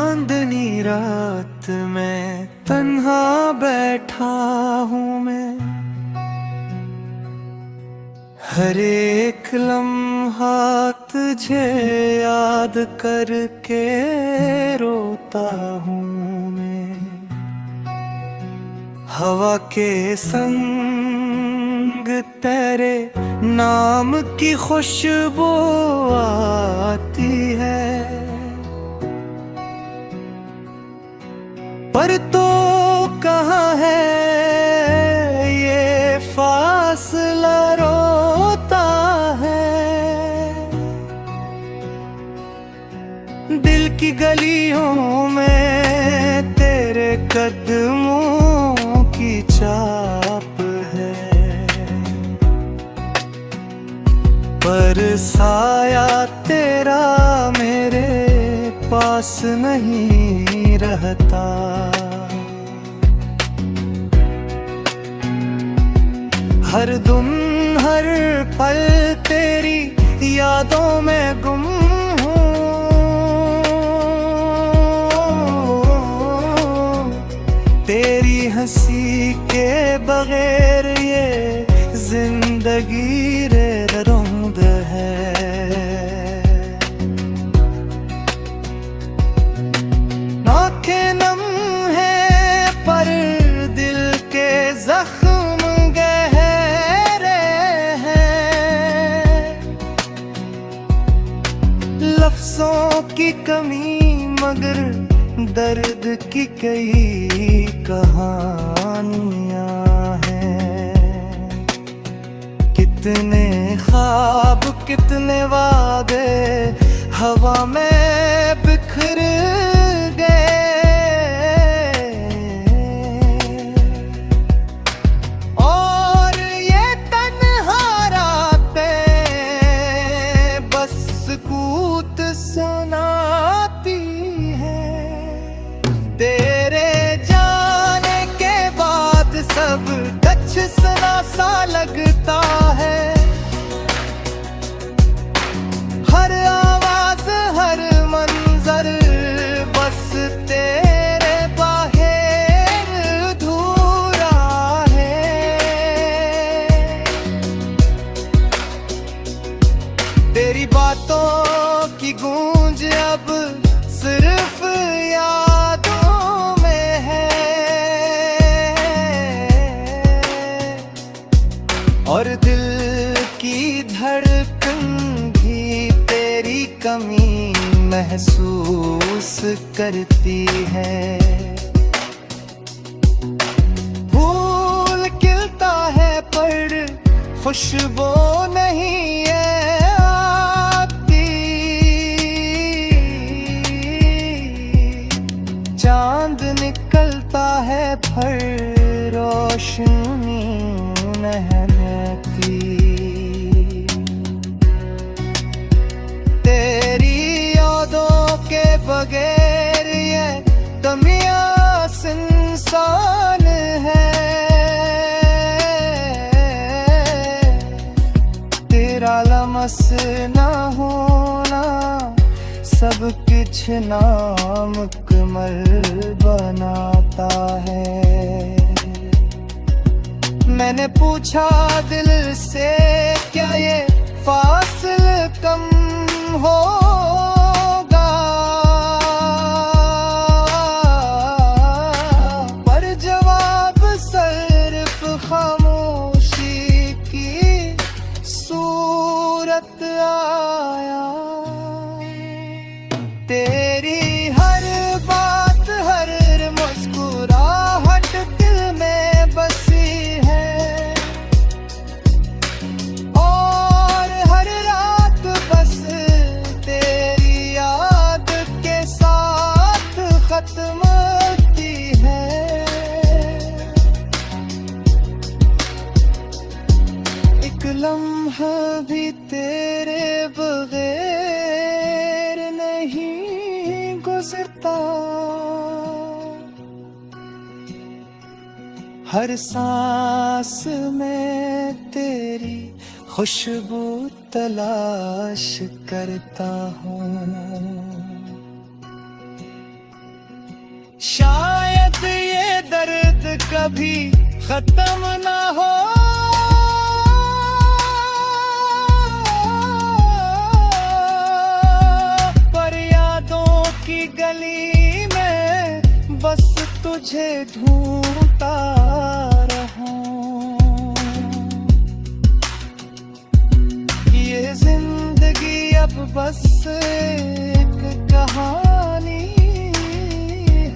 चांदनी रात में तन्हा बैठा हूँ मैं, हर एक लम्हा तुझे याद करके रोता हूँ मैं। हवा के संग तेरे नाम की खुशबू आती है, पर तो कहाँ है ये फासला रोता है। दिल की गलियों में तेरे कदमों की चाप है, पर साया तेरा मेरे पास नहीं रहता। हर दिन हर पल तेरी यादों में गुम हूँ, तेरी हंसी के बगैर ये जिंदगी रेरंद है। आँखें नम है पर दिल के जख्म गहरे हैं, लफ्जों की कमी मगर दर्द की कई कहानियां हैं। कितने ख्वाब कितने वादे हवा में बिखर सुनाती है। तेरे जाने के बाद सब कुछ सुना सा लगता है, हर आवाज हर मंजर बस तेरे बाहर अधूरा है। तेरी बातों की गूंज अब सिर्फ यादों में है, और दिल की धड़कन भी तेरी कमी महसूस करती है। फूल खिलता है पर खुशबू नहीं है, चांद निकलता है पर रोशनी नहीं रहती। तेरी यादों के बगैर ये दुनिया सुनसान है, तेरा लमस ना होना सब कुछ नामुकम्मल बनाता है। मैंने पूछा दिल से क्या ये फासले कम होगा, पर जवाब सिर्फ खामोशी की सूरत आया। तेरी हर बात हर मुस्कुराहट दिल में बसी है, और हर रात बस तेरी याद के साथ खत्म होती है। एक लम्हा भी तेरे बगैर नहीं गुजरता, हर सांस में तेरी खुशबू तलाश करता हूँ। कभी खत्म ना हो। पर यादों की गली में बस तुझे ढूंढता रहूं। ये जिंदगी अब बस एक कहानी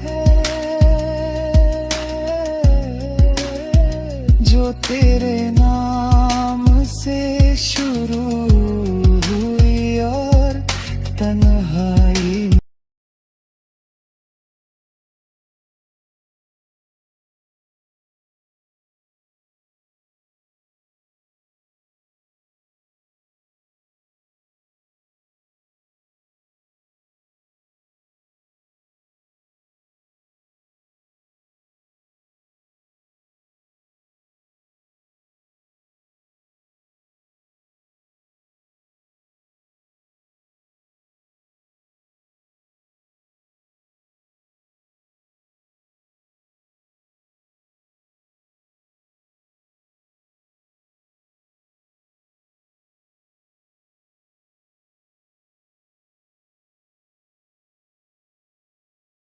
है जो तेरे नाम